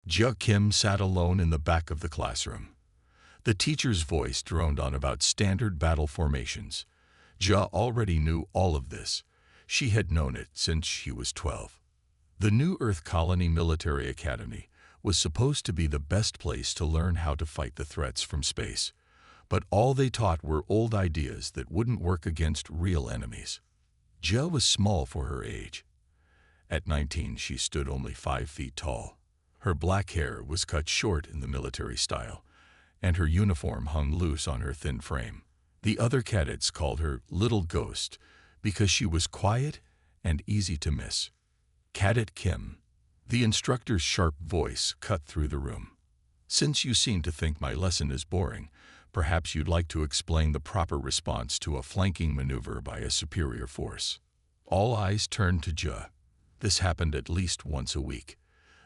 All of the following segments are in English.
Jia Kim sat alone in the back of the classroom. The teacher's voice droned on about standard battle formations. Jia already knew all of this. She had known it since she was 12. The New Earth Colony Military Academy was supposed to be the best place to learn how to fight the threats from space, but all they taught were old ideas that wouldn't work against real enemies. Jia was small for her age. At 19, she stood only 5 feet tall. Her black hair was cut short in the military style, and her uniform hung loose on her thin frame. The other cadets called her Little Ghost because she was quiet and easy to miss. Cadet Kim. The instructor's sharp voice cut through the room. Since you seem to think my lesson is boring, perhaps you'd like to explain the proper response to a flanking maneuver by a superior force. All eyes turned to Jia. This happened at least once a week.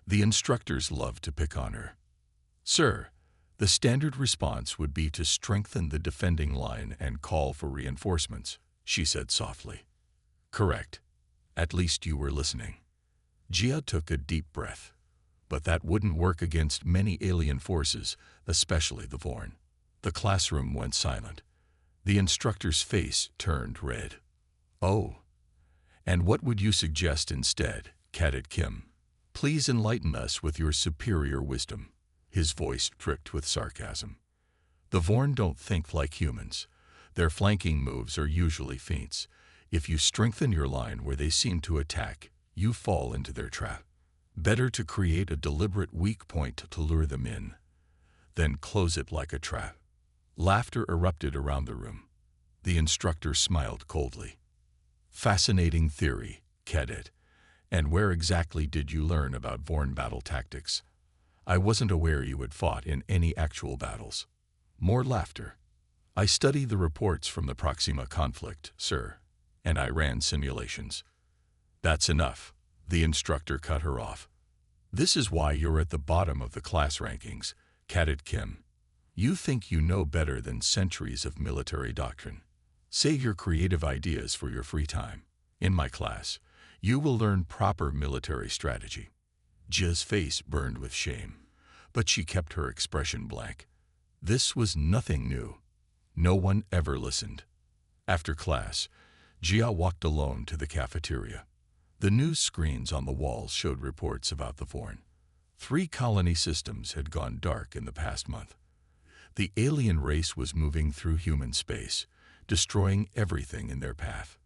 The instructors loved to pick on her. Sir, the standard response would be to strengthen the defending line and call for reinforcements, she said softly. Correct. At least you were listening. Jia took a deep breath. But that wouldn't work against many alien forces, especially the Vorn. The classroom went silent. The instructor's face turned red. Oh. And what would you suggest instead, Cadet Kim? Please enlighten us with your superior wisdom. His voice dripped with sarcasm. The Vorn don't think like humans. Their flanking moves are usually feints. If you strengthen your line where they seem to attack, you fall into their trap. Better to create a deliberate weak point to lure them in, then close it like a trap. Laughter erupted around the room. The instructor smiled coldly. Fascinating theory, Cadet. And where exactly did you learn about Vorn battle tactics? I wasn't aware you had fought in any actual battles. More laughter. I studied the reports from the Proxima conflict, sir, and I ran simulations. That's enough. The instructor cut her off. This is why you're at the bottom of the class rankings, Cadet Kim. You think you know better than centuries of military doctrine. Save your creative ideas for your free time. In my class, you will learn proper military strategy. Jia's face burned with shame, but she kept her expression blank. This was nothing new. No one ever listened. After class, Jia walked alone to the cafeteria. The news screens on the walls showed reports about the Vorn. 3 colony systems had gone dark in the past month. The alien race was moving through human space, destroying everything in their path.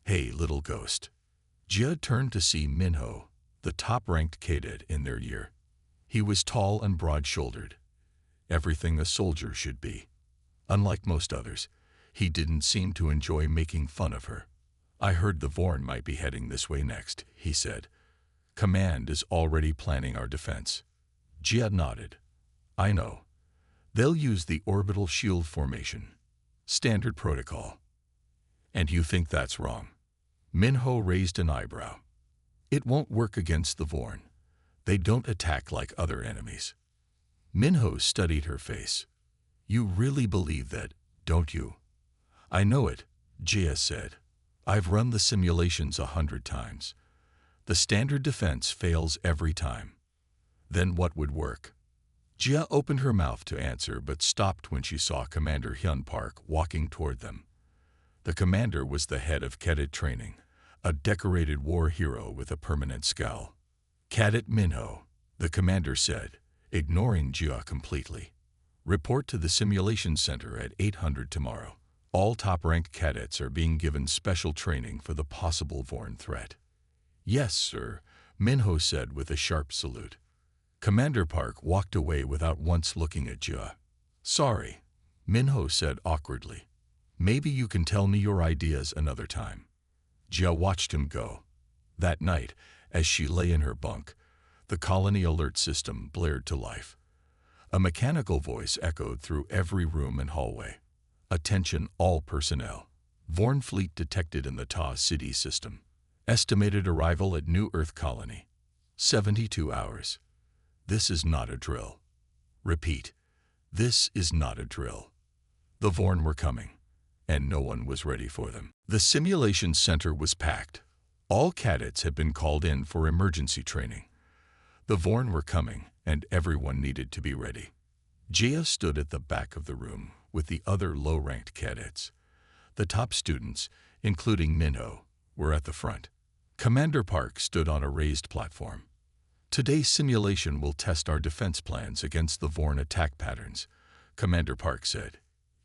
Hey, little ghost. Jia turned to see Minho, the top-ranked cadet in their year. He was tall and broad-shouldered. Everything a soldier should be. Unlike most others, he didn't seem to enjoy making fun of her. I heard the Vorn might be heading this way next, he said. Command is already planning our defense. Jia nodded. I know. They'll use the orbital shield formation. Standard protocol. And you think that's wrong? Minho raised an eyebrow. It won't work against the Vorn. They don't attack like other enemies. Minho studied her face. You really believe that, don't you? I know it, Jia said. I've run the simulations 100 times. The standard defense fails every time. Then what would work? Jia opened her mouth to answer but stopped when she saw Commander Hyun Park walking toward them. The commander was the head of cadet training, a decorated war hero with a permanent scowl. Cadet Minho, the commander said, ignoring Jia completely. Report to the simulation center at 800 tomorrow. All top-ranked cadets are being given special training for the possible Vorn threat. Yes, sir, Minho said with a sharp salute. Commander Park walked away without once looking at Jia. Sorry, Minho said awkwardly. Maybe you can tell me your ideas another time. Jia watched him go. That night, as she lay in her bunk, the colony alert system blared to life. A mechanical voice echoed through every room and hallway. Attention all personnel. Vorn fleet detected in the Ta City system. Estimated arrival at New Earth Colony. 72 hours. This is not a drill. Repeat, this is not a drill. The Vorn were coming, and no one was ready for them. The simulation center was packed. All cadets had been called in for emergency training. The Vorn were coming, and everyone needed to be ready. Jia stood at the back of the room with the other low-ranked cadets. The top students, including Minho, were at the front. Commander Park stood on a raised platform. Today's simulation will test our defense plans against the Vorn attack patterns, Commander Park said.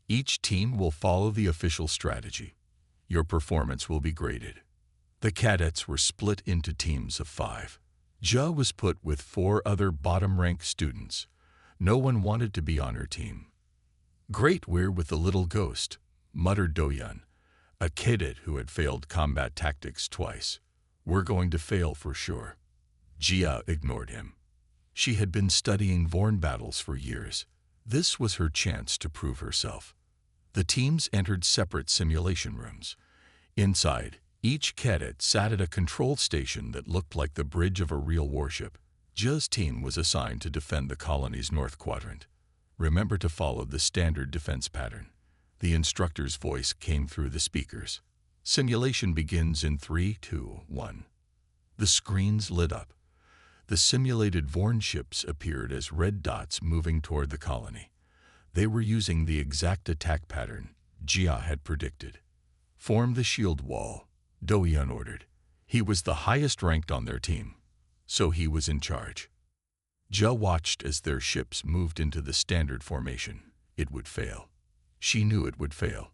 Each team will follow the official strategy. Your performance will be graded. The cadets were split into teams of 5. Jia was put with 4 other bottom-ranked students. No one wanted to be on her team. Great, we're with the little ghost, muttered Doyun, a cadet who had failed combat tactics twice. We're going to fail for sure. Jia ignored him. She had been studying Vorn battles for years. This was her chance to prove herself. The teams entered separate simulation rooms. Inside, each cadet sat at a control station that looked like the bridge of a real warship. Jia's team was assigned to defend the colony's north quadrant. Remember to follow the standard defense pattern. The instructor's voice came through the speakers. Simulation begins in 3, 2, 1. The screens lit up. The simulated Vorn ships appeared as red dots moving toward the colony. They were using the exact attack pattern Jia had predicted. Form the shield wall, Doyun ordered. He was the highest ranked on their team, so he was in charge. Jia watched as their ships moved into the standard formation. It would fail. She knew it would fail.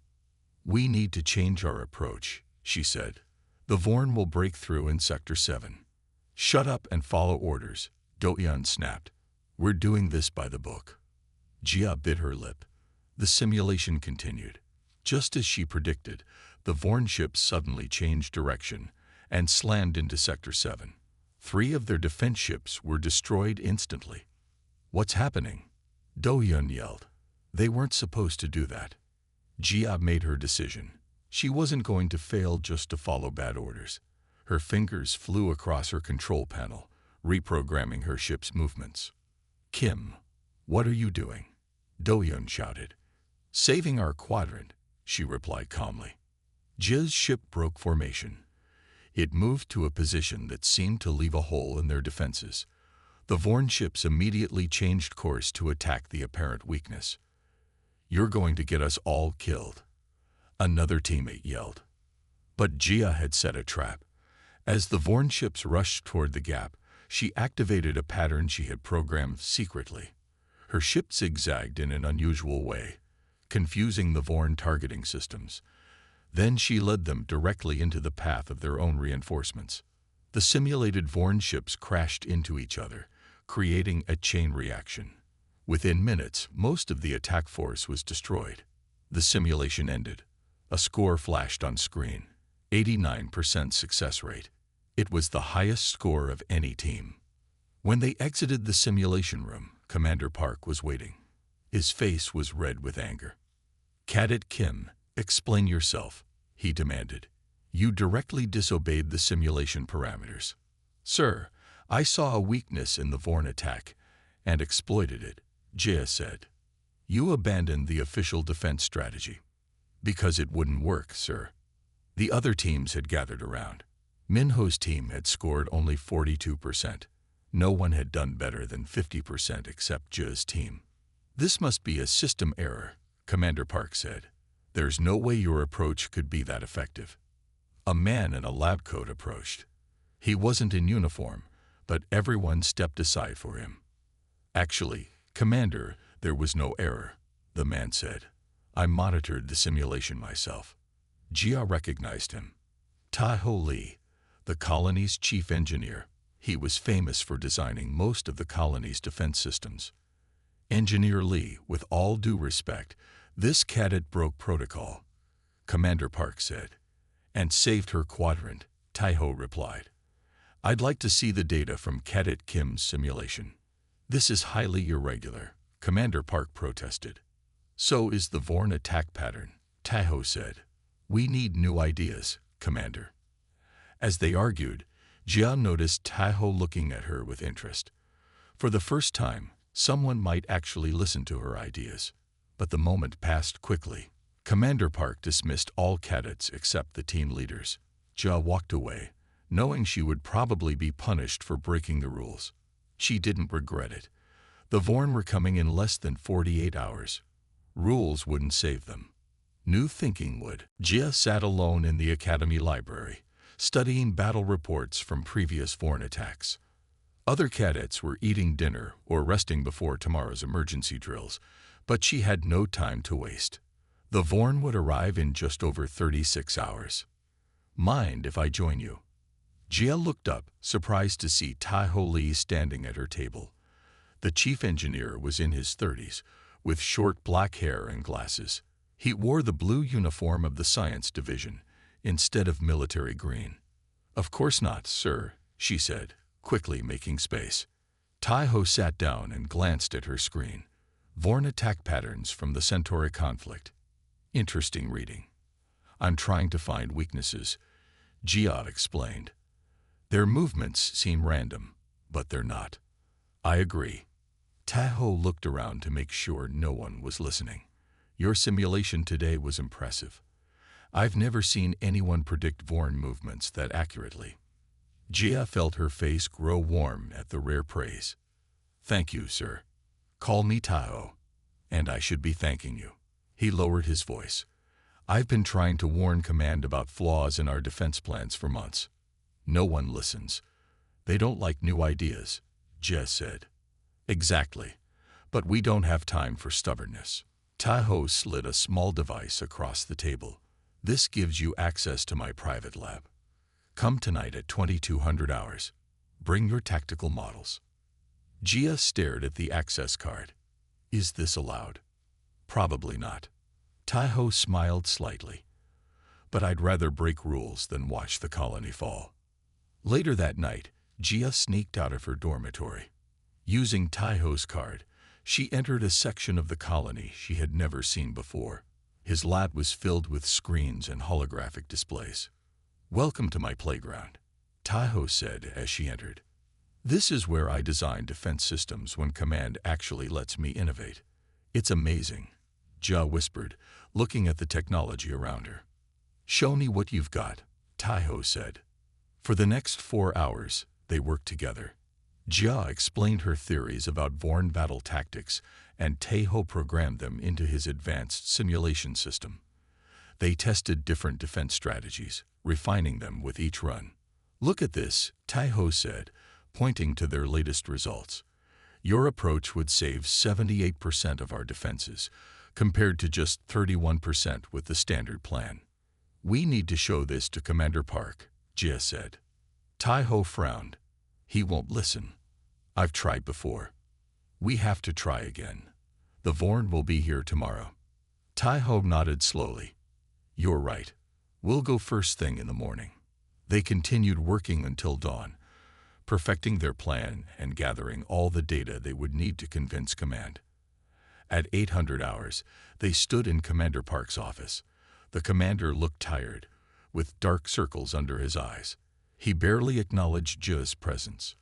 We need to change our approach, she said. The Vorn will break through in Sector 7. Shut up and follow orders, Doyun snapped. We're doing this by the book. Jia bit her lip. The simulation continued. Just as she predicted, the Vorn ships suddenly changed direction and slammed into Sector 7. 3 of their defense ships were destroyed instantly. What's happening? Doyun yelled. They weren't supposed to do that. Jia made her decision. She wasn't going to fail just to follow bad orders. Her fingers flew across her control panel, reprogramming her ship's movements. Kim, what are you doing? Doyun shouted. Saving our quadrant, she replied calmly. Jia's ship broke formation. It moved to a position that seemed to leave a hole in their defenses. The Vorn ships immediately changed course to attack the apparent weakness. You're going to get us all killed, another teammate yelled. But Jia had set a trap. As the Vorn ships rushed toward the gap, she activated a pattern she had programmed secretly. Her ship zigzagged in an unusual way, confusing the Vorn targeting systems. Then she led them directly into the path of their own reinforcements. The simulated Vorn ships crashed into each other, creating a chain reaction. Within minutes, most of the attack force was destroyed. The simulation ended. A score flashed on screen. 89% success rate. It was the highest score of any team. When they exited the simulation room, Commander Park was waiting. His face was red with anger. Cadet Kim, explain yourself, he demanded. You directly disobeyed the simulation parameters. Sir, I saw a weakness in the Vorn attack and exploited it, Jia said. You abandoned the official defense strategy. Because it wouldn't work, sir. The other teams had gathered around. Minho's team had scored only 42%. No one had done better than 50% except Jia's team. This must be a system error, Commander Park said. There's no way your approach could be that effective. A man in a lab coat approached. He wasn't in uniform, but everyone stepped aside for him. Actually, Commander, there was no error, the man said. I monitored the simulation myself. Jia recognized him. Taiho Li, the colony's chief engineer. He was famous for designing most of the colony's defense systems. Engineer Li, with all due respect, this cadet broke protocol, Commander Park said, and saved her quadrant, Taiho replied. I'd like to see the data from Cadet Kim's simulation. This is highly irregular, Commander Park protested. So is the Vorn attack pattern, Taiho said. We need new ideas, Commander. As they argued, Jia noticed Taiho looking at her with interest. For the first time, someone might actually listen to her ideas. But the moment passed quickly. Commander Park dismissed all cadets except the team leaders. Jia walked away, knowing she would probably be punished for breaking the rules. She didn't regret it. The Vorn were coming in less than 48 hours. Rules wouldn't save them. New thinking would. Jia sat alone in the academy library, studying battle reports from previous Vorn attacks. Other cadets were eating dinner or resting before tomorrow's emergency drills, but she had no time to waste. The Vorn would arrive in just over 36 hours. Mind if I join you? Jia looked up, surprised to see Tai-Ho Lee standing at her table. The chief engineer was in his 30s, with short black hair and glasses. He wore the blue uniform of the science division, instead of military green. "Of course not, sir," she said, quickly making space. Tai-Ho sat down and glanced at her screen. Vorn attack patterns from the Centauri conflict. Interesting reading. "I'm trying to find weaknesses," Jia explained. "Their movements seem random, but they're not." "I agree." Tai-Ho looked around to make sure no one was listening. "Your simulation today was impressive. I've never seen anyone predict Vorn movements that accurately." Jia felt her face grow warm at the rare praise. "Thank you, sir. Call me Tai-Ho, and I should be thanking you." He lowered his voice. "I've been trying to warn Command about flaws in our defense plans for months. No one listens. They don't like new ideas," Jia said. "Exactly. But we don't have time for stubbornness." Tai-Ho slid a small device across the table. "This gives you access to my private lab. Come tonight at 2200 hours. Bring your tactical models." Jia stared at the access card. "Is this allowed?" "Probably not." Tai-Ho smiled slightly. "But I'd rather break rules than watch the colony fall." Later that night, Jia sneaked out of her dormitory. Using Tai-Ho's card, she entered a section of the colony she had never seen before. His lab was filled with screens and holographic displays. "Welcome to my playground," Tai-Ho said as she entered. "This is where I design defense systems when Command actually lets me innovate. It's amazing," Jia whispered, looking at the technology around her. "Show me what you've got," Tai-Ho said. For the next 4 hours, they worked together. Jia explained her theories about Vorn battle tactics, and Tai-Ho programmed them into his advanced simulation system. They tested different defense strategies, refining them with each run. "Look at this," Tai-Ho said, pointing to their latest results. "Your approach would save 78% of our defenses, compared to just 31% with the standard plan." "We need to show this to Commander Park," Jia said. Tai-Ho frowned. "He won't listen. I've tried before. We have to try again. The Vorn will be here tomorrow." Tai-Ho nodded slowly. "You're right. We'll go first thing in the morning." They continued working until dawn, perfecting their plan and gathering all the data they would need to convince Command. At 800 hours, they stood in Commander Park's office. The commander looked tired, with dark circles under his eyes. He barely acknowledged Jia's presence.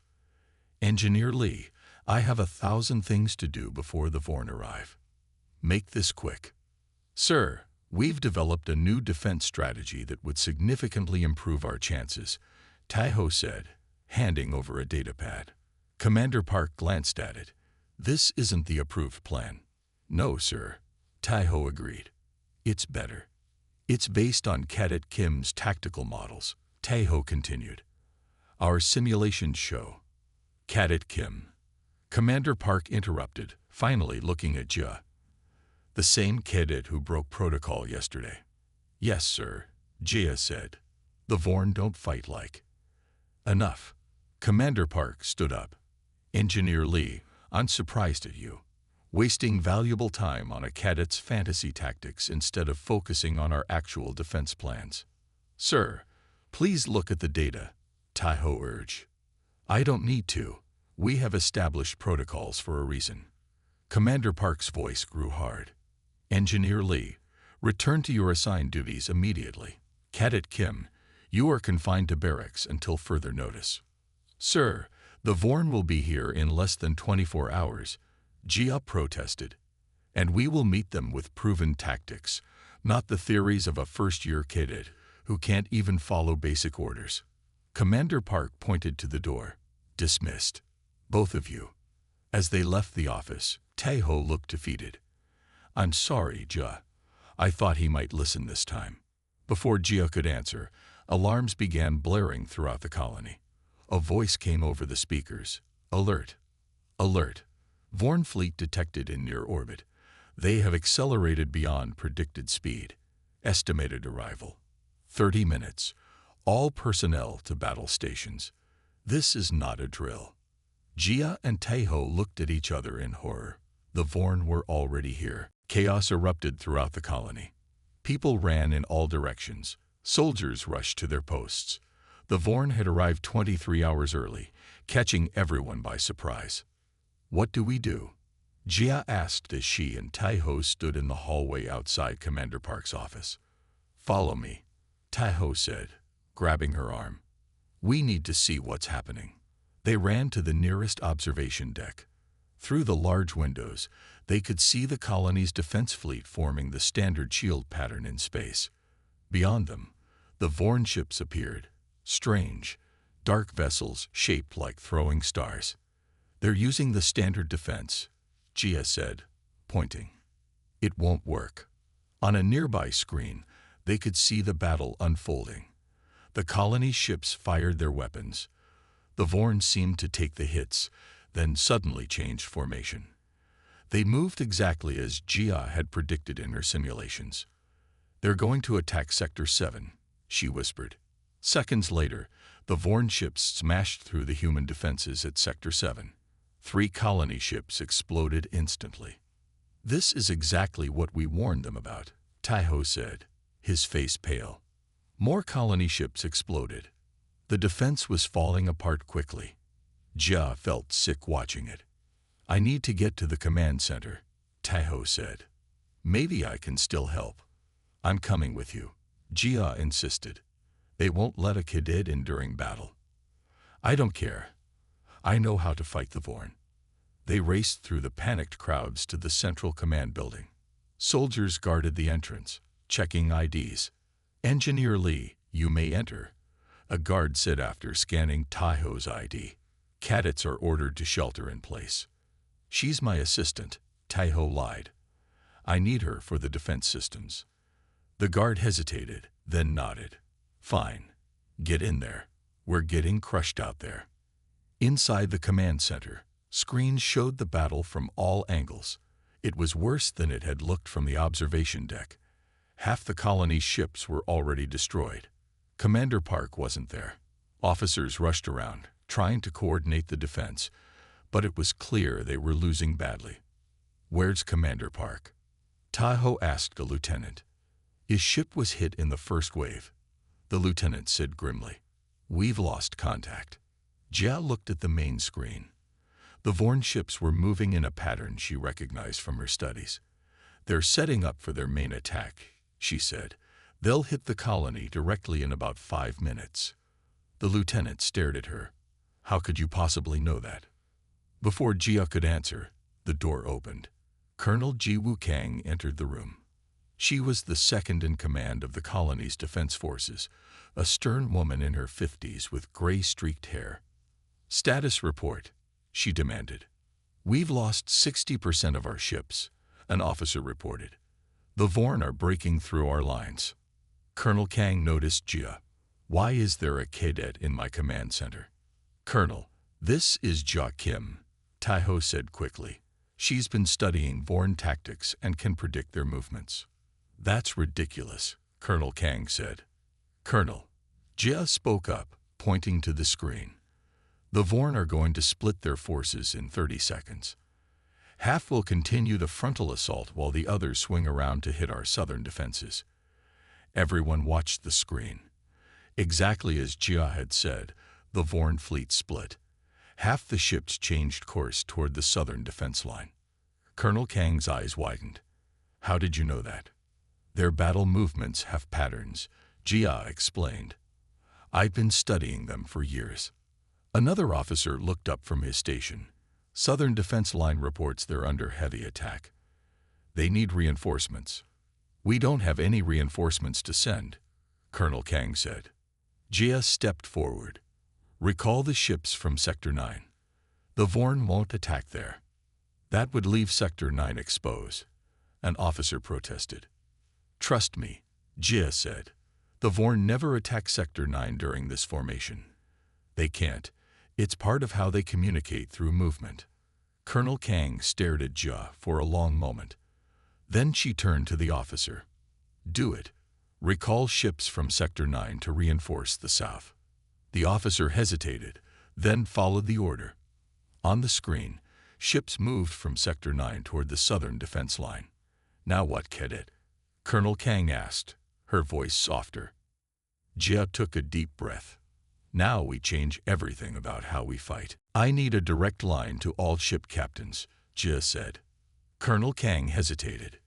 "Engineer Lee, I have 1,000 things to do before the Vorn arrive. Make this quick." "Sir, we've developed a new defense strategy that would significantly improve our chances," Tai-Ho said, handing over a datapad. Commander Park glanced at it. "This isn't the approved plan." "No, sir," Tai-Ho agreed. "It's better. It's based on Cadet Kim's tactical models," Tai-Ho continued. "Our simulations show." "Cadet Kim." Commander Park interrupted, finally looking at Jia. "The same cadet who broke protocol yesterday." "Yes, sir," Jia said. "The Vorn don't fight like." "Enough." Commander Park stood up. "Engineer Lee, I'm surprised at you. Wasting valuable time on a cadet's fantasy tactics instead of focusing on our actual defense plans." "Sir, please look at the data," Tai-Ho urged. "I don't need to. We have established protocols for a reason." Commander Park's voice grew hard. "Engineer Lee, return to your assigned duties immediately. Cadet Kim, you are confined to barracks until further notice." "Sir, the Vorn will be here in less than 24 hours, Jia protested. "And we will meet them with proven tactics, not the theories of a first-year cadet who can't even follow basic orders." Commander Park pointed to the door. "Dismissed." Both of you." As they left the office, Taeho looked defeated. "I'm sorry, Jia. I thought he might listen this time." Before Jia could answer, alarms began blaring throughout the colony. A voice came over the speakers. "Alert! Alert! Vorn fleet detected in near orbit. They have accelerated beyond predicted speed. Estimated arrival: 30 minutes. All personnel to battle stations. This is not a drill." Jia and Taeho looked at each other in horror. The Vorn were already here. Chaos erupted throughout the colony. People ran in all directions. Soldiers rushed to their posts. The Vorn had arrived 23 hours early, catching everyone by surprise. "What do we do?" Jia asked as she and Taeho stood in the hallway outside Commander Park's office. "Follow me," Taeho said, grabbing her arm. "We need to see what's happening." They ran to the nearest observation deck. Through the large windows, they could see the colony's defense fleet forming the standard shield pattern in space. Beyond them, the Vorn ships appeared, strange, dark vessels shaped like throwing stars. "They're using the standard defense," Jia said, pointing. "It won't work." On a nearby screen, they could see the battle unfolding. The colony ships fired their weapons. The Vorn seemed to take the hits, then suddenly changed formation. They moved exactly as Jia had predicted in her simulations. "They're going to attack Sector 7, she whispered. Seconds later, the Vorn ships smashed through the human defenses at Sector 7. 3 colony ships exploded instantly. "This is exactly what we warned them about," Taeho said, his face pale. More colony ships exploded. The defense was falling apart quickly. Jia felt sick watching it. "I need to get to the command center," Taeho said. "Maybe I can still help." "I'm coming with you," Jia insisted. "They won't let a cadet in during battle." "I don't care. I know how to fight the Vorn." They raced through the panicked crowds to the central command building. Soldiers guarded the entrance, checking IDs. "Engineer Lee, you may enter," a guard said after scanning Taeho's ID. "Cadets are ordered to shelter in place." "She's my assistant," Taeho lied. "I need her for the defense systems." The guard hesitated, then nodded. "Fine. Get in there. We're getting crushed out there." Inside the command center, screens showed the battle from all angles. It was worse than it had looked from the observation deck. Half the colony's ships were already destroyed. Commander Park wasn't there. Officers rushed around, trying to coordinate the defense, but it was clear they were losing badly. "Where's Commander Park?" Taeho asked a lieutenant. His ship was hit in the first wave. The lieutenant said grimly, "We've lost contact." Jia looked at the main screen. The Vorn ships were moving in a pattern she recognized from her studies. "They're setting up for their main attack," she said. "They'll hit the colony directly in about 5 minutes." The lieutenant stared at her. "How could you possibly know that?" Before Jia could answer, the door opened. Colonel Ji Wukang entered the room. She was the second in command of the colony's defense forces, a stern woman in her 50s with gray-streaked hair. "Status report," she demanded. "We've lost 60% of our ships," an officer reported. "The Vorn are breaking through our lines." Colonel Kang noticed Jia. "Why is there a cadet in my command center?" "Colonel, this is Jia Kim," Taeho said quickly. "She's been studying Vorn tactics and can predict their movements." "That's ridiculous," Colonel Kang said. "Colonel," Jia spoke up, pointing to the screen. "The Vorn are going to split their forces in 30 seconds. Half will continue the frontal assault while the others swing around to hit our southern defenses." Everyone watched the screen. Exactly as Jia had said, the Vorn fleet split. Half the ships changed course toward the southern defense line. Colonel Kang's eyes widened. "How did you know that?" "Their battle movements have patterns," Jia explained. "I've been studying them for years." Another officer looked up from his station. "Southern defense line reports they're under heavy attack. They need reinforcements." "We don't have any reinforcements to send," Colonel Kang said. Jia stepped forward. "Recall the ships from Sector 9. The Vorn won't attack there. That would leave Sector 9 exposed. An officer protested. Trust me, Jia said. The Vorn never attack Sector 9 during this formation. They can't. It's part of how they communicate through movement. Colonel Kang stared at Jia for a long moment. Then she turned to the officer. Do it. Recall ships from Sector 9 to reinforce the south. The officer hesitated, then followed the order. On the screen, ships moved from Sector 9 toward the southern defense line. Now what, cadet? Colonel Kang asked, her voice softer. Jia took a deep breath. Now we change everything about how we fight. I need a direct line to all ship captains, Jia said. Colonel Kang hesitated.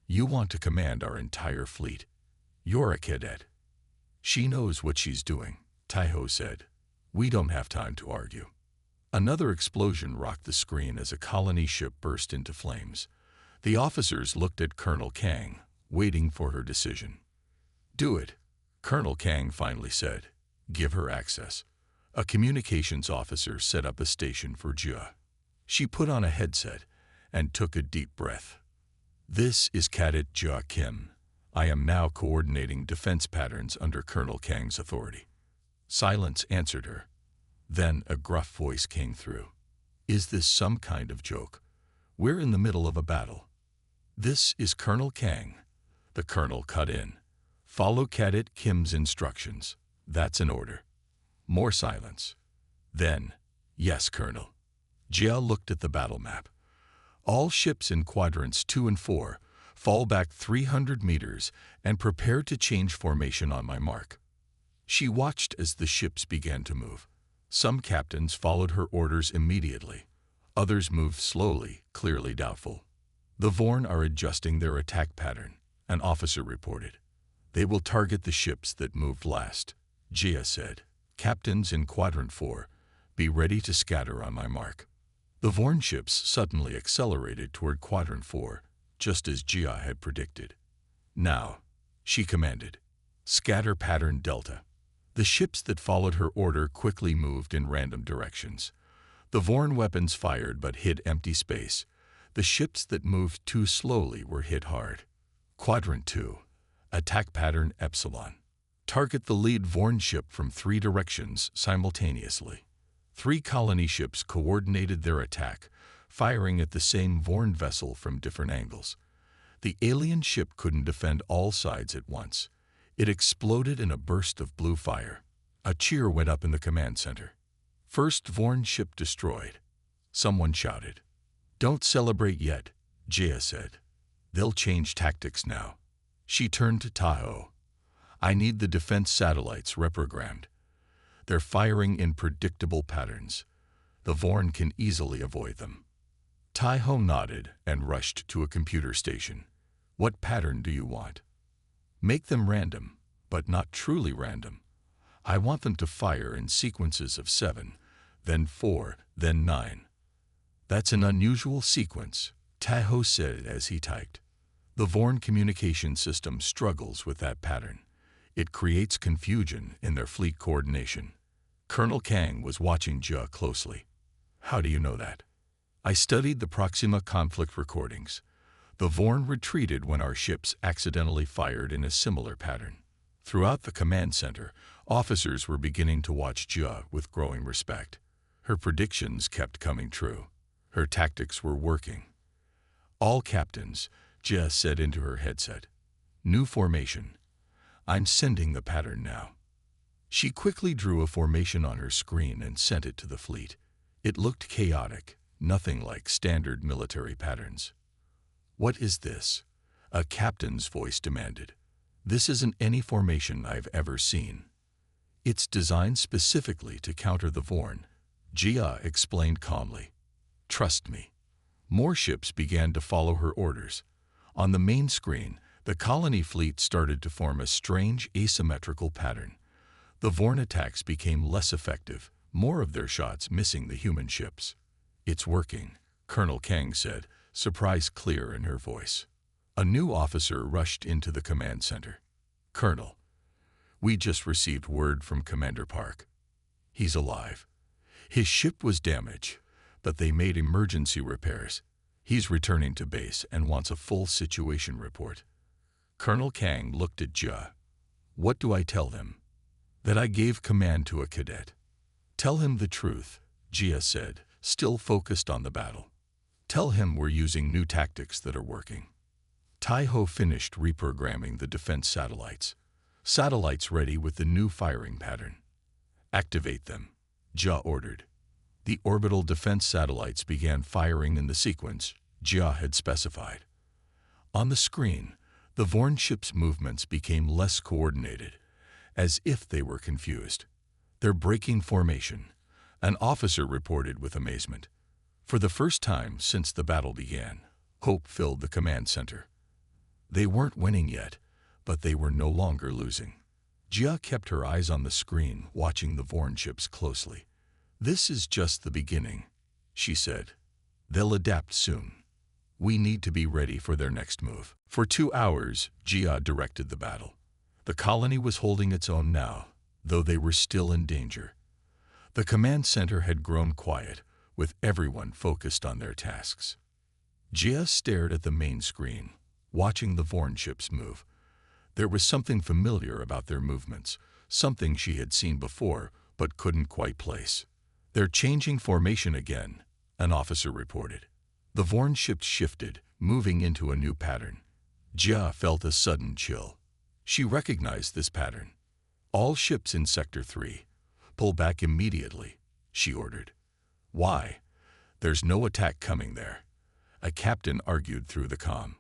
You want to command our entire fleet. You're a cadet. She knows what she's doing, Taiho said. We don't have time to argue. Another explosion rocked the screen as a colony ship burst into flames. The officers looked at Colonel Kang, waiting for her decision. Do it, Colonel Kang finally said. Give her access. A communications officer set up a station for Jia. She put on a headset and took a deep breath. This is Cadet Jia Kim. I am now coordinating defense patterns under Colonel Kang's authority. Silence answered her. Then a gruff voice came through. Is this some kind of joke? We're in the middle of a battle. This is Colonel Kang. The colonel cut in. Follow Cadet Kim's instructions. That's an order. More silence. Then, yes, Colonel. Jia looked at the battle map. All ships in quadrants 2 and 4 fall back 300 meters and prepare to change formation on my mark. She watched as the ships began to move. Some captains followed her orders immediately. Others moved slowly, clearly doubtful. The Vorn are adjusting their attack pattern, an officer reported. They will target the ships that moved last, Jia said. Captains in Quadrant 4, be ready to scatter on my mark. The Vorn ships suddenly accelerated toward Quadrant 4, just as Jia had predicted. Now, she commanded, scatter pattern Delta. The ships that followed her order quickly moved in random directions. The Vorn weapons fired but hit empty space. The ships that moved too slowly were hit hard. Quadrant 2, attack pattern Epsilon. Target the lead Vorn ship from 3 directions simultaneously. 3 colony ships coordinated their attack, firing at the same Vorn vessel from different angles. The alien ship couldn't defend all sides at once. It exploded in a burst of blue fire. A cheer went up in the command center. First Vorn ship destroyed. Someone shouted. Don't celebrate yet, Jia said. They'll change tactics now. She turned to Tahoe. I need the defense satellites reprogrammed. They're firing in predictable patterns. The Vorn can easily avoid them. Tahoe nodded and rushed to a computer station. What pattern do you want? Make them random, but not truly random. I want them to fire in sequences of 7, then 4, then 9. That's an unusual sequence, Tahoe said as he typed. The Vorn communication system struggles with that pattern. It creates confusion in their fleet coordination. Colonel Kang was watching Jia closely. How do you know that? I studied the Proxima conflict recordings. The Vorn retreated when our ships accidentally fired in a similar pattern. Throughout the command center, officers were beginning to watch Jia with growing respect. Her predictions kept coming true. Her tactics were working. All captains, Jia said into her headset. New formation. I'm sending the pattern now. She quickly drew a formation on her screen and sent it to the fleet. It looked chaotic, nothing like standard military patterns. What is this? A captain's voice demanded. This isn't any formation I've ever seen. It's designed specifically to counter the Vorn, Jia explained calmly. Trust me. More ships began to follow her orders. On the main screen, the colony fleet started to form a strange asymmetrical pattern. The Vorn attacks became less effective, more of their shots missing the human ships. It's working, Colonel Kang said, surprise clear in her voice. A new officer rushed into the command center. Colonel, we just received word from Commander Park. He's alive. His ship was damaged, but they made emergency repairs. He's returning to base and wants a full situation report. Colonel Kang looked at Jia. What do I tell him? That I gave command to a cadet. Tell him the truth, Jia said, still focused on the battle. Tell him we're using new tactics that are working. Taiho finished reprogramming the defense satellites. Satellites ready with the new firing pattern. Activate them, Jia ordered. The orbital defense satellites began firing in the sequence Jia had specified. On the screen, the Vorn ship's movements became less coordinated, as if they were confused. They're breaking formation, an officer reported with amazement. For the first time since the battle began, hope filled the command center. They weren't winning yet, but they were no longer losing. Jia kept her eyes on the screen, watching the Vorn ships closely. This is just the beginning, she said. They'll adapt soon. We need to be ready for their next move. For 2 hours, Jia directed the battle. The colony was holding its own now, though they were still in danger. The command center had grown quiet, with everyone focused on their tasks. Jia stared at the main screen, watching the Vorn ships move. There was something familiar about their movements, something she had seen before but couldn't quite place. They're changing formation again, an officer reported. The Vorn ships shifted, moving into a new pattern. Jia felt a sudden chill. She recognized this pattern. All ships in Sector 3, pull back immediately, she ordered. Why? There's no attack coming there, a captain argued through the comm.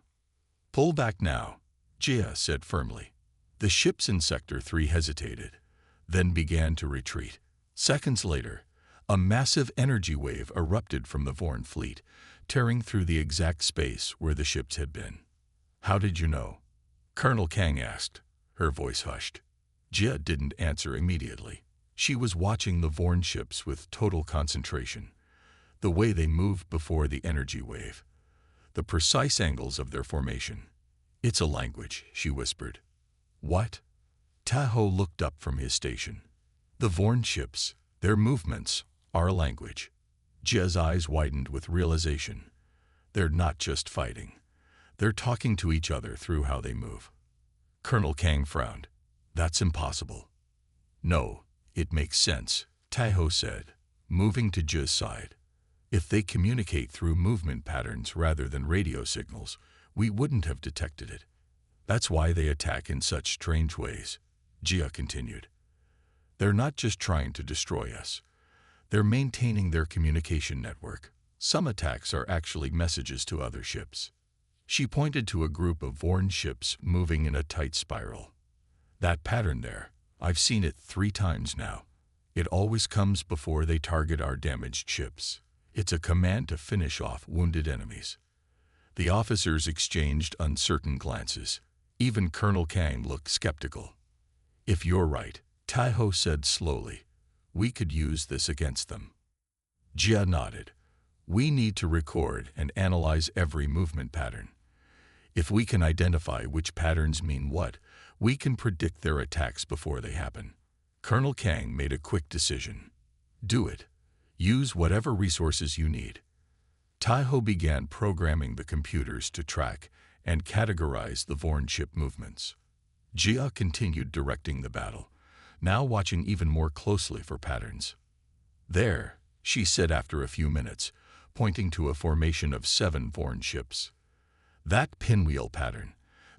Pull back now, Jia said firmly. The ships in Sector 3 hesitated, then began to retreat. Seconds later, a massive energy wave erupted from the Vorn fleet, tearing through the exact space where the ships had been. How did you know? Colonel Kang asked, her voice hushed. Jia didn't answer immediately. She was watching the Vorn ships with total concentration, the way they moved before the energy wave, the precise angles of their formation. It's a language, she whispered. What? Tahoe looked up from his station. The Vorn ships, their movements, are a language. Jia's eyes widened with realization. They're not just fighting. They're talking to each other through how they move. Colonel Kang frowned. That's impossible. No, it makes sense, Tahoe said, moving to Jia's side. If they communicate through movement patterns rather than radio signals, we wouldn't have detected it. That's why they attack in such strange ways, Jia continued. They're not just trying to destroy us. They're maintaining their communication network. Some attacks are actually messages to other ships. She pointed to a group of Vorn ships moving in a tight spiral. That pattern there, I've seen it 3 times now. It always comes before they target our damaged ships. It's a command to finish off wounded enemies. The officers exchanged uncertain glances. Even Colonel Kang looked skeptical. If you're right, Tahoe said slowly, we could use this against them. Jia nodded. We need to record and analyze every movement pattern. If we can identify which patterns mean what, we can predict their attacks before they happen. Colonel Kang made a quick decision. Do it. Use whatever resources you need. Tahoe began programming the computers to track and categorize the Vorn ship movements. Jia continued directing the battle, now watching even more closely for patterns. There, she said after a few minutes, pointing to a formation of 7 Vorn ships. That pinwheel pattern.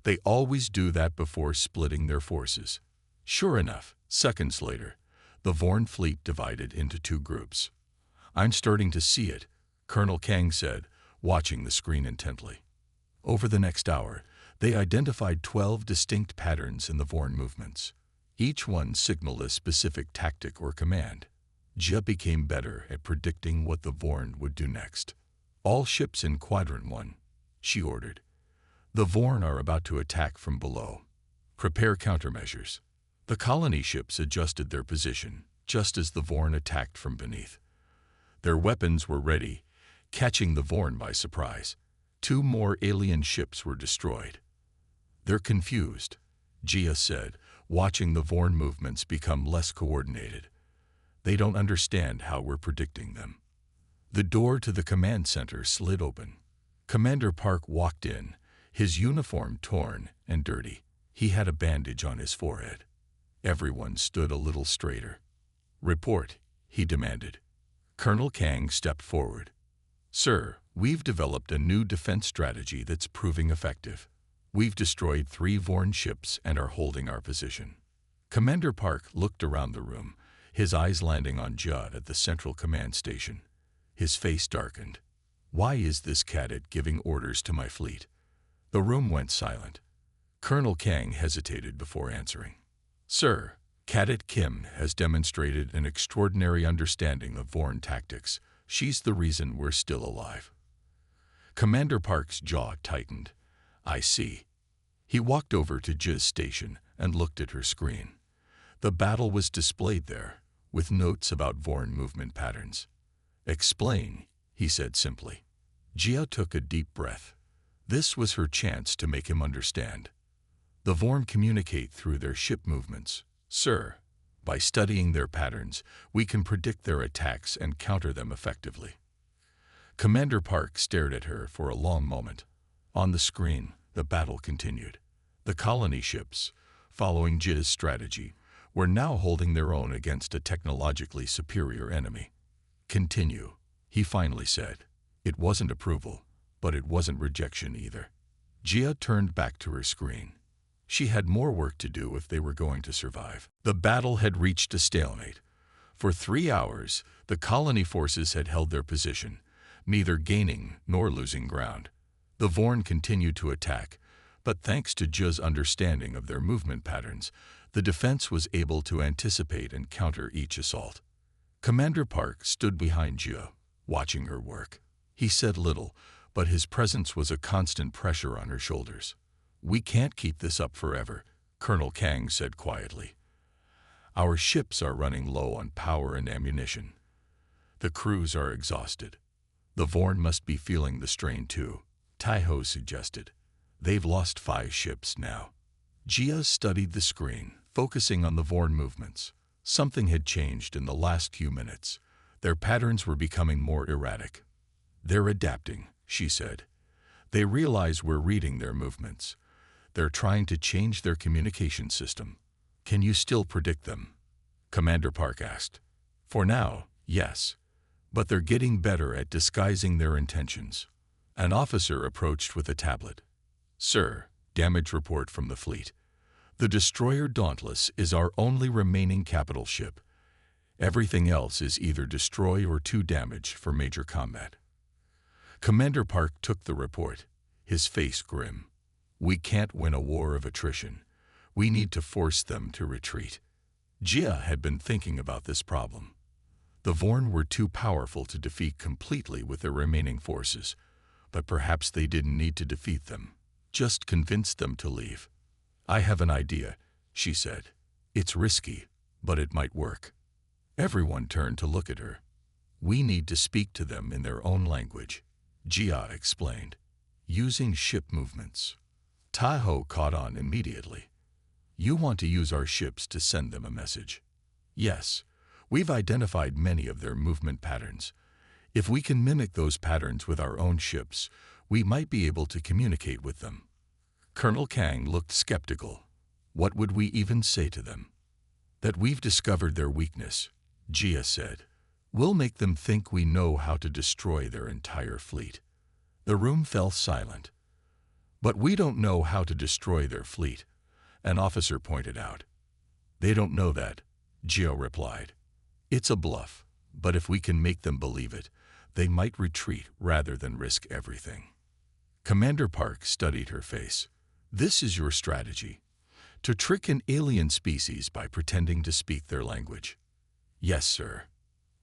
They always do that before splitting their forces. Sure enough, seconds later, the Vorn fleet divided into 2 groups. I'm starting to see it, Colonel Kang said, watching the screen intently. Over the next hour, they identified 12 distinct patterns in the Vorn movements. Each one signaled a specific tactic or command. Jia became better at predicting what the Vorn would do next. All ships in Quadrant 1, she ordered. The Vorn are about to attack from below. Prepare countermeasures. The colony ships adjusted their position, just as the Vorn attacked from beneath. Their weapons were ready, catching the Vorn by surprise. 2 more alien ships were destroyed. They're confused, Jia said, watching the Vorn movements become less coordinated. They don't understand how we're predicting them. The door to the command center slid open. Commander Park walked in, his uniform torn and dirty. He had a bandage on his forehead. Everyone stood a little straighter. "Report," he demanded. Colonel Kang stepped forward. "Sir, we've developed a new defense strategy that's proving effective. We've destroyed 3 Vorn ships and are holding our position." Commander Park looked around the room, his eyes landing on Judd at the central command station. His face darkened. "Why is this cadet giving orders to my fleet?" The room went silent. Colonel Kang hesitated before answering. "Sir, Cadet Kim has demonstrated an extraordinary understanding of Vorn tactics. She's the reason we're still alive." Commander Park's jaw tightened. "I see." He walked over to Jiz's station and looked at her screen. The battle was displayed there, with notes about Vorn movement patterns. "Explain," he said simply. Jia took a deep breath. This was her chance to make him understand. "The Vorn communicate through their ship movements, sir. By studying their patterns, we can predict their attacks and counter them effectively." Commander Park stared at her for a long moment. On the screen, the battle continued. The colony ships, following Jiz's strategy, were now holding their own against a technologically superior enemy. "Continue," he finally said. It wasn't approval, but it wasn't rejection either. Jia turned back to her screen. She had more work to do if they were going to survive. The battle had reached a stalemate. For 3 hours, the colony forces had held their position, neither gaining nor losing ground. The Vorn continued to attack, but thanks to Jiz's understanding of their movement patterns, the defense was able to anticipate and counter each assault. Commander Park stood behind Jia, watching her work. He said little, but his presence was a constant pressure on her shoulders. "We can't keep this up forever," Colonel Kang said quietly. "Our ships are running low on power and ammunition. The crews are exhausted. The Vorn must be feeling the strain too," Taiho suggested. "They've lost 5 ships now." Jia studied the screen, focusing on the Vorn movements. Something had changed in the last few minutes. Their patterns were becoming more erratic. "They're adapting," she said. "They realize we're reading their movements. They're trying to change their communication system." "Can you still predict them?" Commander Park asked. "For now, yes. But they're getting better at disguising their intentions." An officer approached with a tablet. "Sir, damage report from the fleet. The destroyer Dauntless is our only remaining capital ship. Everything else is either destroyed or too damaged for major combat." Commander Park took the report, his face grim. "We can't win a war of attrition. We need to force them to retreat." Jia had been thinking about this problem. The Vorn were too powerful to defeat completely with their remaining forces, but perhaps they didn't need to defeat them. Just convince them to leave. "I have an idea," she said. "It's risky, but it might work." Everyone turned to look at her. "We need to speak to them in their own language," Jia explained, "using ship movements." Taiho caught on immediately. "You want to use our ships to send them a message?" "Yes. We've identified many of their movement patterns. If we can mimic those patterns with our own ships, we might be able to communicate with them." Colonel Kang looked skeptical. "What would we even say to them?" "That we've discovered their weakness," Jia said. "We'll make them think we know how to destroy their entire fleet." The room fell silent. "But we don't know how to destroy their fleet," an officer pointed out. "They don't know that," Jia replied. "It's a bluff, but if we can make them believe it, they might retreat rather than risk everything." Commander Park studied her face. "This is your strategy? To trick an alien species by pretending to speak their language?" "Yes, sir."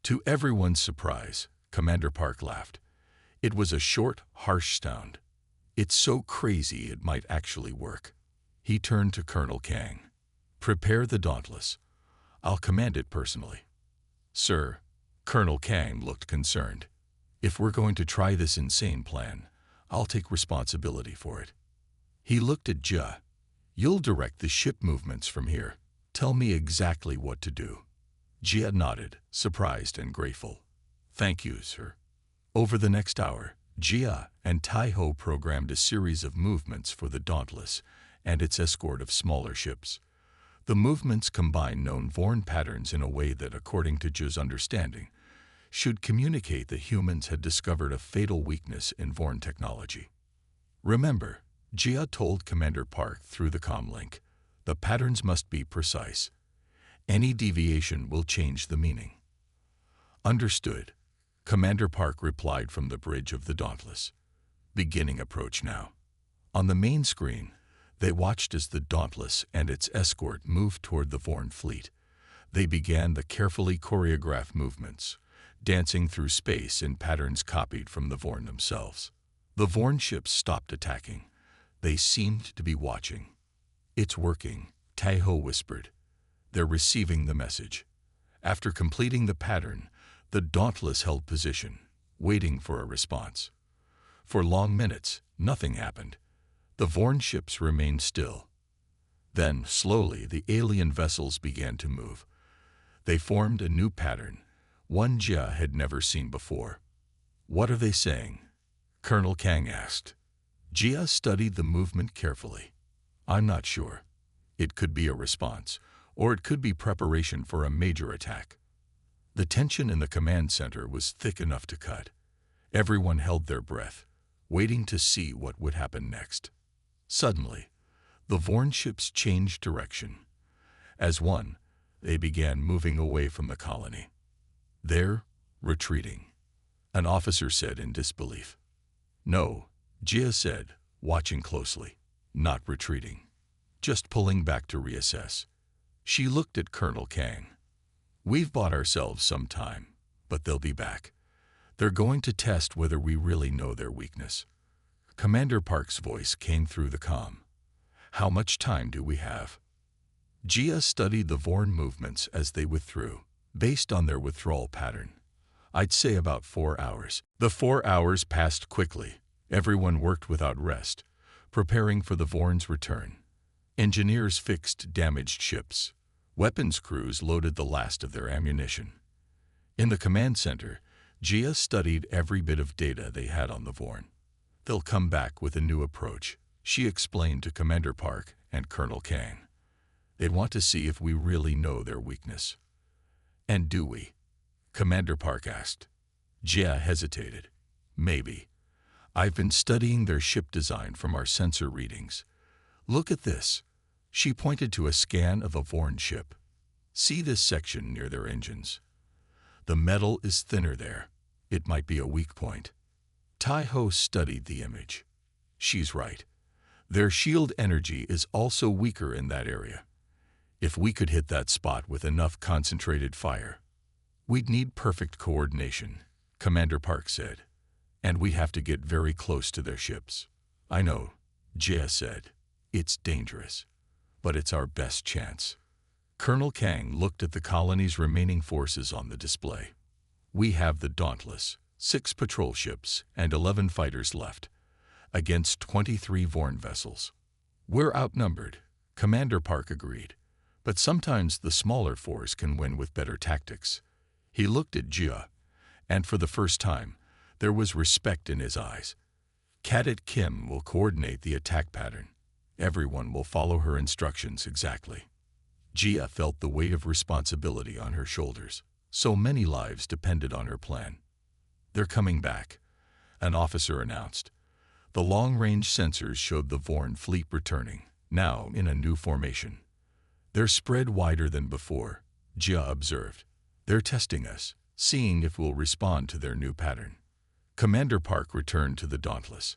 To everyone's surprise, Commander Park laughed. It was a short, harsh sound. "It's so crazy it might actually work." He turned to Colonel Kang. "Prepare the Dauntless. I'll command it personally." "Sir," Colonel Kang looked concerned. "If we're going to try this insane plan, I'll take responsibility for it." He looked at Jia. "You'll direct the ship movements from here. Tell me exactly what to do." Jia nodded, surprised and grateful. "Thank you, sir." Over the next hour, Jia and Tai-Ho programmed a series of movements for the Dauntless and its escort of smaller ships. The movements combine known Vorn patterns in a way that, according to Jia's understanding, should communicate that humans had discovered a fatal weakness in Vorn technology. Remember, Jia told Commander Park through the comlink, the patterns must be precise. Any deviation will change the meaning. Understood, Commander Park replied from the bridge of the Dauntless. Beginning approach now. On the main screen, they watched as the Dauntless and its escort moved toward the Vorn fleet. They began the carefully choreographed movements, dancing through space in patterns copied from the Vorn themselves. The Vorn ships stopped attacking. They seemed to be watching. "It's working," Tai-Ho whispered. "They're receiving the message." After completing the pattern, the Dauntless held position, waiting for a response. For long minutes, nothing happened. The Vorn ships remained still. Then, slowly, the alien vessels began to move. They formed a new pattern, one Jia had never seen before. "What are they saying?" Colonel Kang asked. Jia studied the movement carefully. "I'm not sure. It could be a response, or it could be preparation for a major attack." The tension in the command center was thick enough to cut. Everyone held their breath, waiting to see what would happen next. Suddenly, the Vorn ships changed direction. As one, they began moving away from the colony. "They're retreating," an officer said in disbelief. "No," Jia said, watching closely. "Not retreating. Just pulling back to reassess." She looked at Colonel Kang. "We've bought ourselves some time, but they'll be back. They're going to test whether we really know their weakness." Commander Park's voice came through the comm. "How much time do we have?" Jia studied the Vorn movements as they withdrew, based on their withdrawal pattern. "I'd say about 4 hours." The 4 hours passed quickly. Everyone worked without rest, preparing for the Vorn's return. Engineers fixed damaged ships. Weapons crews loaded the last of their ammunition. In the command center, Jia studied every bit of data they had on the Vorn. "They'll come back with a new approach," she explained to Commander Park and Colonel Kang. "They'd want to see if we really know their weakness." "And do we?" Commander Park asked. Jia hesitated. "Maybe. I've been studying their ship design from our sensor readings. Look at this." She pointed to a scan of a Vorn ship. "See this section near their engines? The metal is thinner there. It might be a weak point." Tai-Ho studied the image. "She's right. Their shield energy is also weaker in that area. If we could hit that spot with enough concentrated fire, we'd need perfect coordination," Commander Park said. "And we have to get very close to their ships." "I know," Jia said. "It's dangerous, but it's our best chance." Colonel Kang looked at the colony's remaining forces on the display. "We have the Dauntless, 6 patrol ships, and 11 fighters left, against 23 Vorn vessels. We're outnumbered," Commander Park agreed. "But sometimes the smaller force can win with better tactics." He looked at Jia, and for the first time, there was respect in his eyes. "Cadet Kim will coordinate the attack pattern. Everyone will follow her instructions exactly." Jia felt the weight of responsibility on her shoulders. So many lives depended on her plan. "They're coming back," an officer announced. The long-range sensors showed the Vorn fleet returning, now in a new formation. "They're spread wider than before," Jia observed. "They're testing us, seeing if we'll respond to their new pattern." Commander Park returned to the Dauntless,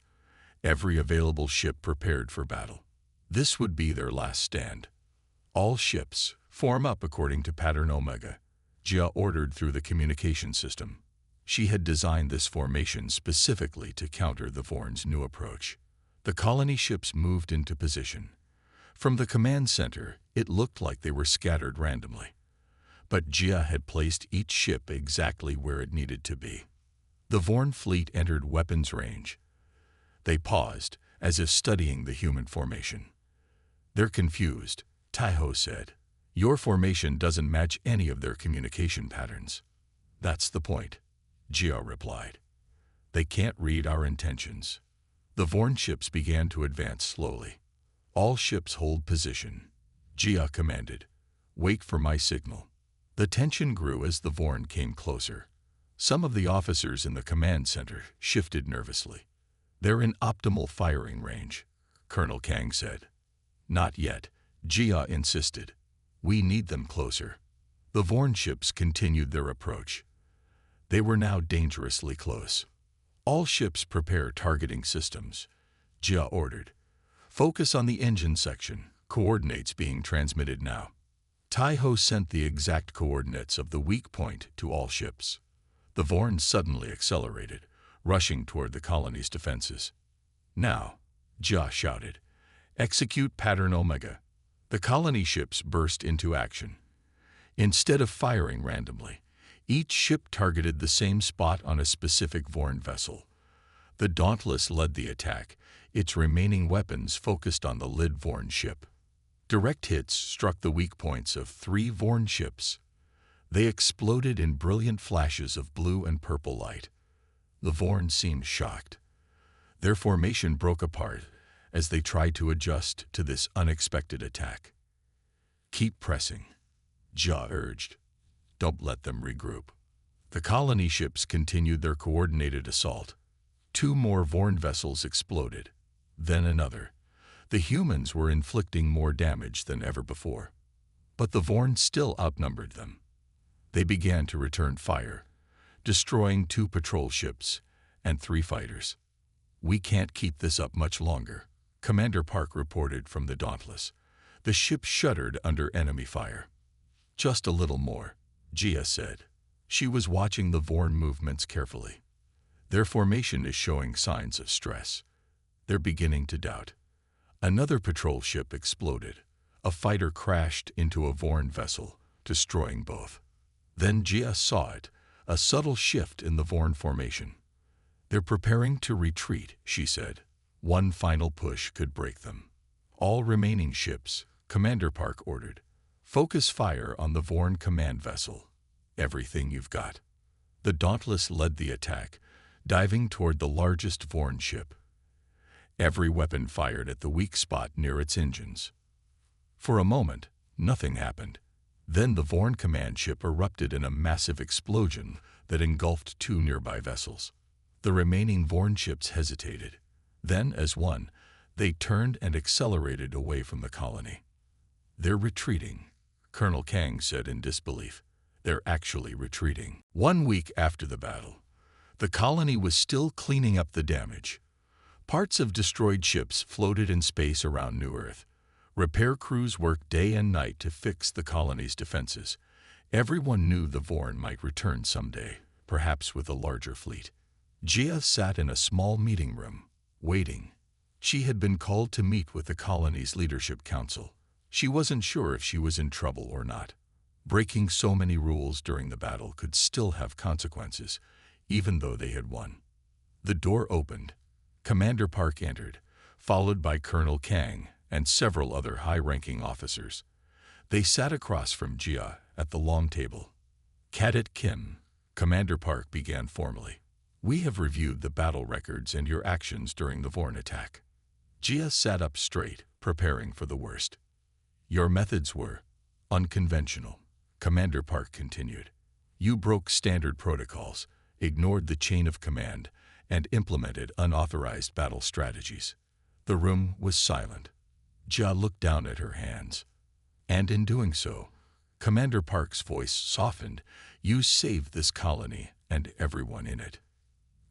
every available ship prepared for battle. This would be their last stand. "All ships, form up according to pattern Omega," Jia ordered through the communication system. She had designed this formation specifically to counter the Vorn's new approach. The colony ships moved into position. From the command center, it looked like they were scattered randomly. But Jia had placed each ship exactly where it needed to be. The Vorn fleet entered weapons range. They paused, as if studying the human formation. "They're confused," Tai-Ho said. "Your formation doesn't match any of their communication patterns." "That's the point," Jia replied. They can't read our intentions. The Vorn ships began to advance slowly. All ships hold position. Gia commanded. Wait for my signal. The tension grew as the Vorn came closer. Some of the officers in the command center shifted nervously. They're in optimal firing range, Colonel Kang said. Not yet, Gia insisted. We need them closer. The Vorn ships continued their approach. They were now dangerously close. All ships prepare targeting systems, Gia ordered. Focus on the engine section, coordinates being transmitted now. Tai-Ho sent the exact coordinates of the weak point to all ships. The Vorn suddenly accelerated, rushing toward the colony's defenses. Now, Gia shouted, execute pattern Omega. The colony ships burst into action. Instead of firing randomly, each ship targeted the same spot on a specific Vorn vessel. The Dauntless led the attack, its remaining weapons focused on the Lid Vorn ship. Direct hits struck the weak points of 3 Vorn ships. They exploded in brilliant flashes of blue and purple light. The Vorn seemed shocked. Their formation broke apart as they tried to adjust to this unexpected attack. Keep pressing, Gia urged. Don't let them regroup. The colony ships continued their coordinated assault. 2 more Vorn vessels exploded, then another. The humans were inflicting more damage than ever before. But the Vorn still outnumbered them. They began to return fire, destroying 2 patrol ships and 3 fighters. We can't keep this up much longer, Commander Park reported from the Dauntless. The ship shuddered under enemy fire. Just a little more, Gia said. She was watching the Vorn movements carefully. Their formation is showing signs of stress. They're beginning to doubt. Another patrol ship exploded. A fighter crashed into a Vorn vessel, destroying both. Then Gia saw it, a subtle shift in the Vorn formation. They're preparing to retreat, she said. One final push could break them. All remaining ships, Commander Park ordered. Focus fire on the Vorn command vessel. Everything you've got. The Dauntless led the attack, diving toward the largest Vorn ship. Every weapon fired at the weak spot near its engines. For a moment, nothing happened. Then the Vorn command ship erupted in a massive explosion that engulfed 2 nearby vessels. The remaining Vorn ships hesitated. Then, as one, they turned and accelerated away from the colony. They're retreating, Colonel Kang said in disbelief. They're actually retreating. 1 week after the battle, the colony was still cleaning up the damage. Parts of destroyed ships floated in space around New Earth. Repair crews worked day and night to fix the colony's defenses. Everyone knew the Vorn might return someday, perhaps with a larger fleet. Gia sat in a small meeting room, waiting. She had been called to meet with the colony's leadership council. She wasn't sure if she was in trouble or not. Breaking so many rules during the battle could still have consequences, even though they had won. The door opened. Commander Park entered, followed by Colonel Kang and several other high-ranking officers. They sat across from Gia at the long table. Cadet Kim, Commander Park began formally. We have reviewed the battle records and your actions during the Vorn attack. Gia sat up straight, preparing for the worst. Your methods were unconventional, Commander Park continued. You broke standard protocols, ignored the chain of command, and implemented unauthorized battle strategies. The room was silent. Gia looked down at her hands. And in doing so, Commander Park's voice softened. You saved this colony and everyone in it.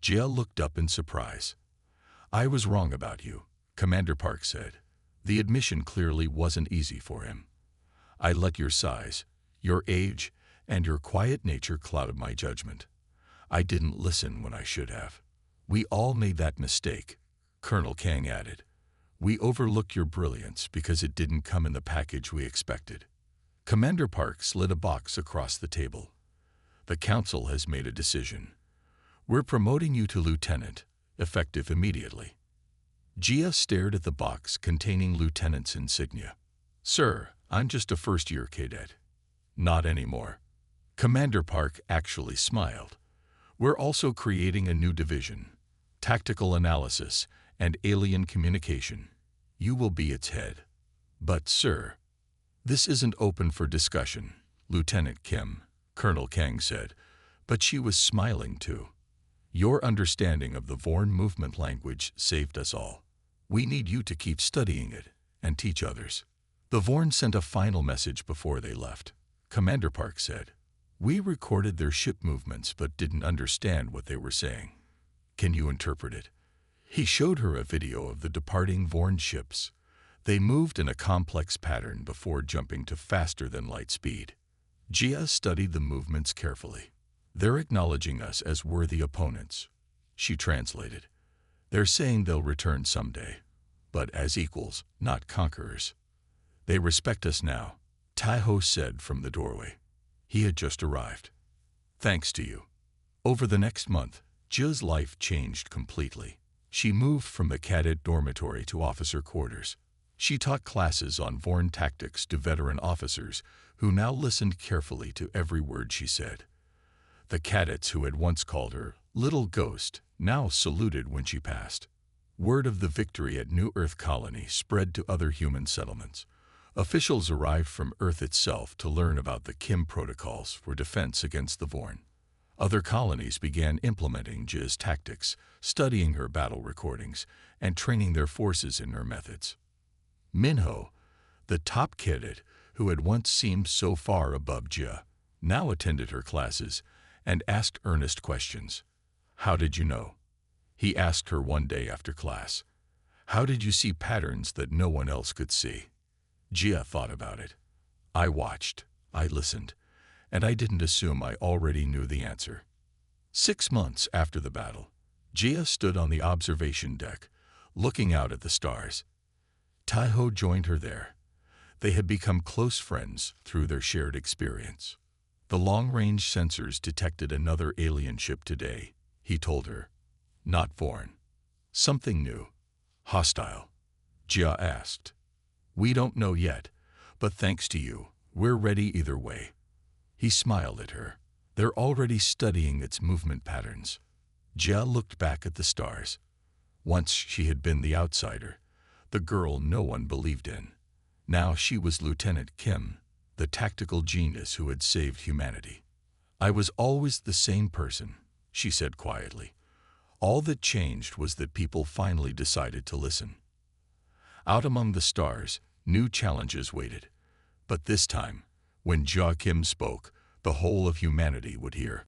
Gia looked up in surprise. I was wrong about you, Commander Park said. The admission clearly wasn't easy for him. I let your size, your age, and your quiet nature cloud my judgment. I didn't listen when I should have. We all made that mistake, Colonel Kang added. We overlooked your brilliance because it didn't come in the package we expected. Commander Park slid a box across the table. The council has made a decision. We're promoting you to lieutenant, effective immediately. Gia stared at the box containing lieutenant's insignia. Sir, I'm just a first-year cadet. Not anymore. Commander Park actually smiled. We're also creating a new division, tactical analysis, and alien communication. You will be its head. But, sir, this isn't open for discussion, Lieutenant Kim, Colonel Kang said, but she was smiling too. Your understanding of the Vorn movement language saved us all. We need you to keep studying it and teach others. The Vorn sent a final message before they left. Commander Park said, "We recorded their ship movements but didn't understand what they were saying. Can you interpret it?" He showed her a video of the departing Vorn ships. They moved in a complex pattern before jumping to faster-than-light speed. Jia studied the movements carefully. "They're acknowledging us as worthy opponents," she translated. "They're saying they'll return someday, but as equals, not conquerors. They respect us now," Taiho said from the doorway. He had just arrived. "Thanks to you." Over the next month, Jia's life changed completely. She moved from the cadet dormitory to officer quarters. She taught classes on Vorn tactics to veteran officers who now listened carefully to every word she said. The cadets who had once called her Little Ghost now saluted when she passed. Word of the victory at New Earth Colony spread to other human settlements. Officials arrived from Earth itself to learn about the Kim protocols for defense against the Vorn. Other colonies began implementing Jia's tactics, studying her battle recordings, and training their forces in her methods. Minho, the top cadet who had once seemed so far above Jia, now attended her classes and asked earnest questions. "How did you know?" he asked her one day after class. "How did you see patterns that no one else could see?" Jia thought about it. "I watched, I listened, and I didn't assume I already knew the answer." 6 months after the battle, Jia stood on the observation deck, looking out at the stars. Taiho joined her there. They had become close friends through their shared experience. "The long-range sensors detected another alien ship today," he told her. "Not Vorn. Something new. Hostile." Jia asked. "We don't know yet, but thanks to you, we're ready either way." He smiled at her. "They're already studying its movement patterns." Jia looked back at the stars. Once she had been the outsider, the girl no one believed in. Now she was Lieutenant Kim, the tactical genius who had saved humanity. "I was always the same person," she said quietly. "All that changed was that people finally decided to listen." Out among the stars, new challenges waited. But this time, when Jia Kim spoke, the whole of humanity would hear.